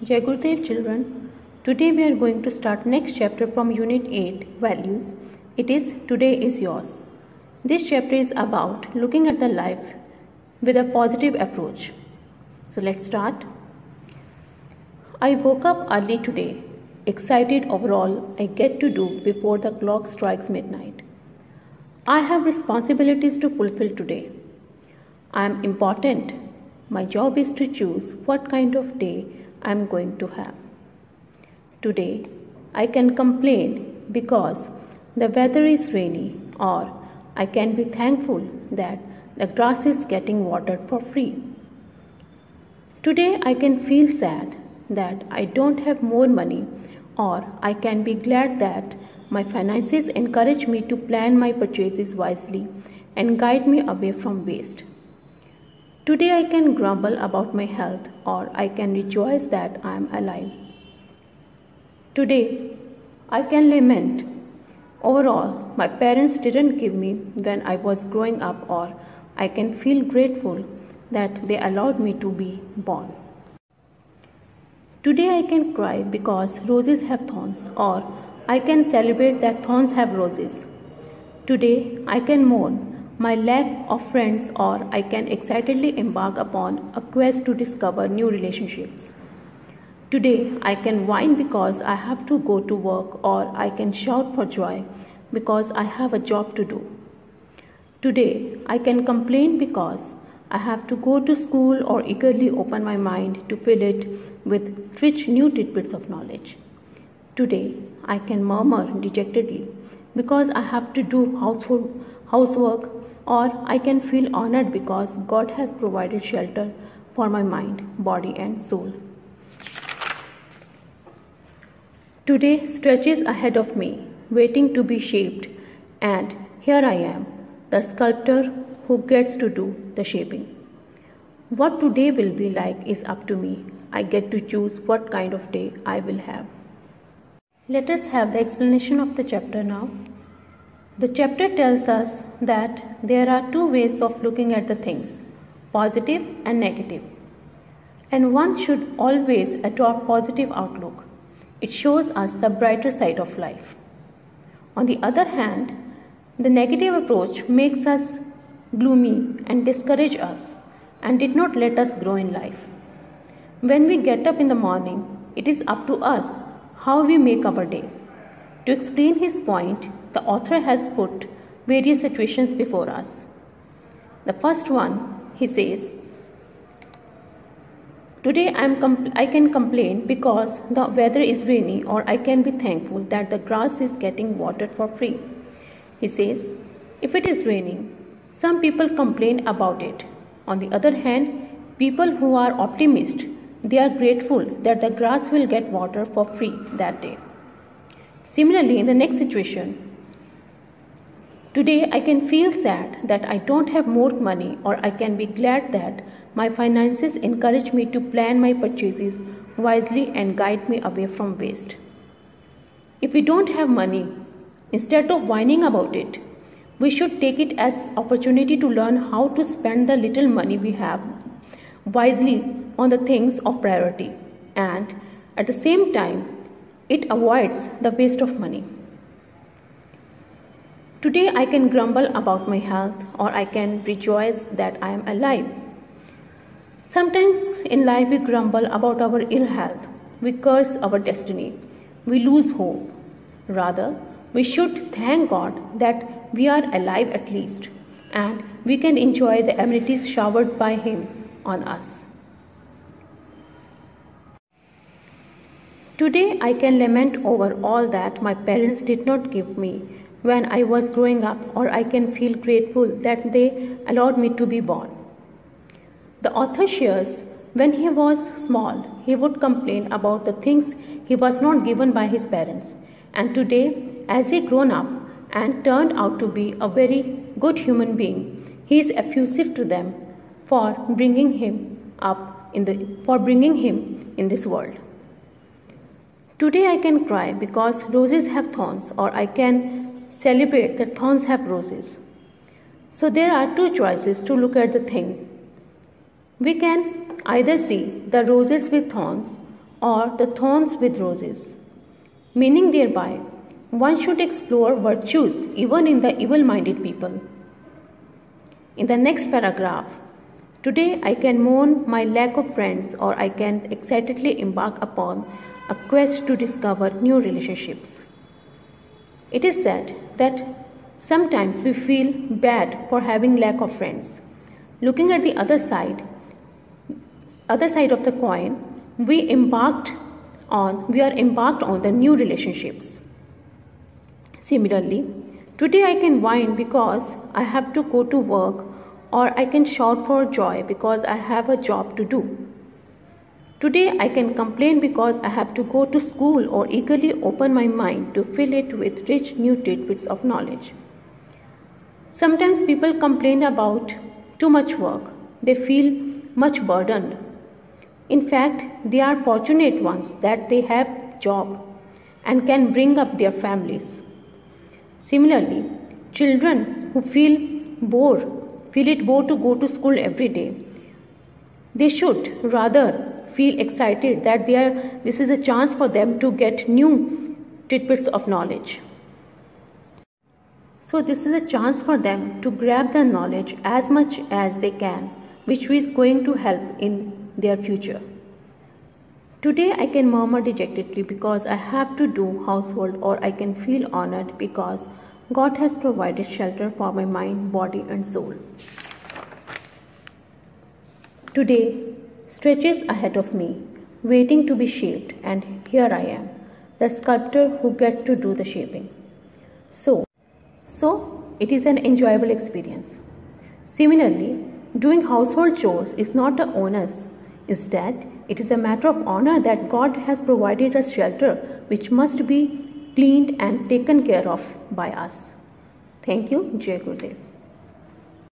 Jai Gurudev children, today we are going to start next chapter from Unit 8 Values. It is Today is Yours. This chapter is about looking at the life with a positive approach. So let's start. I woke up early today, excited over all I get to do before the clock strikes midnight. I have responsibilities to fulfill today. I am important. My job is to choose what kind of day I am going to have. Today, I can complain because the weather is rainy, or I can be thankful that the grass is getting watered for free. Today, I can feel sad that I don't have more money, or I can be glad that my finances encourage me to plan my purchases wisely and guide me away from waste. Today I can grumble about my health, or I can rejoice that I am alive. Today I can lament. Overall, my parents didn't give me when I was growing up, or I can feel grateful that they allowed me to be born. Today I can cry because roses have thorns, or I can celebrate that thorns have roses. Today I can mourn my lack of friends, or I can excitedly embark upon a quest to discover new relationships. Today I can whine because I have to go to work, or I can shout for joy because I have a job to do. Today I can complain because I have to go to school or eagerly open my mind to fill it with rich new tidbits of knowledge. Today I can murmur dejectedly because I have to do housework, or I can feel honored because God has provided shelter for my mind, body and soul. Today stretches ahead of me, waiting to be shaped, and here I am, the sculptor who gets to do the shaping. What today will be like is up to me. I get to choose what kind of day I will have. Let us have the explanation of the chapter now. The chapter tells us that there are two ways of looking at the things, positive and negative. And one should always adopt positive outlook. It shows us the brighter side of life. On the other hand, the negative approach makes us gloomy and discourage us and did not let us grow in life. When we get up in the morning, it is up to us how we make our day. To explain his point, the author has put various situations before us. The first one, he says, today I can complain because the weather is rainy, or I can be thankful that the grass is getting watered for free. He says, if it is raining, some people complain about it. On the other hand, people who are optimists, they are grateful that the grass will get water for free that day. Similarly, in the next situation, today I can feel sad that I don't have more money, or I can be glad that my finances encourage me to plan my purchases wisely and guide me away from waste. If we don't have money, instead of whining about it, we should take it as opportunity to learn how to spend the little money we have wisely on the things of priority, and at the same time, it avoids the waste of money. Today I can grumble about my health, or I can rejoice that I am alive. Sometimes in life we grumble about our ill health, we curse our destiny, we lose hope. Rather, we should thank God that we are alive at least, and we can enjoy the amenities showered by Him on us. Today I can lament over all that my parents did not give me when I was growing up, or I can feel grateful that they allowed me to be born. The author shares when he was small, he would complain about the things he was not given by his parents. And today, as he grown up and turned out to be a very good human being, he is effusive to them for bringing him in this world. Today I can cry because roses have thorns, or I can celebrate that thorns have roses. So there are two choices to look at the thing. We can either see the roses with thorns, or the thorns with roses, meaning thereby one should explore virtues even in the evil-minded people. In the next paragraph, today I can mourn my lack of friends, or I can excitedly embark upon a quest to discover new relationships. It is said that sometimes we feel bad for having lack of friends. Looking at the other side of the coin, we are embarked on the new relationships. Similarly, today I can whine because I have to go to work, or I can shout for joy because I have a job to do. Today I can complain because I have to go to school, or eagerly open my mind to fill it with rich new tidbits of knowledge. Sometimes people complain about too much work. They feel much burdened. In fact, they are fortunate ones that they have a job and can bring up their families. Similarly, children who feel it bore to go to school every day, they should rather feel excited that this is a chance for them to get new tidbits of knowledge. So this is a chance for them to grab the knowledge as much as they can, which is going to help in their future. Today I can murmur dejectedly because I have to do household, or I can feel honored because God has provided shelter for my mind, body and soul. Today stretches ahead of me, waiting to be shaped, and here I am, the sculptor who gets to do the shaping. So it is an enjoyable experience. Similarly, doing household chores is not an onus. Instead, it is a matter of honor that God has provided us shelter, which must be cleaned and taken care of by us. Thank you. Jai Gurudev.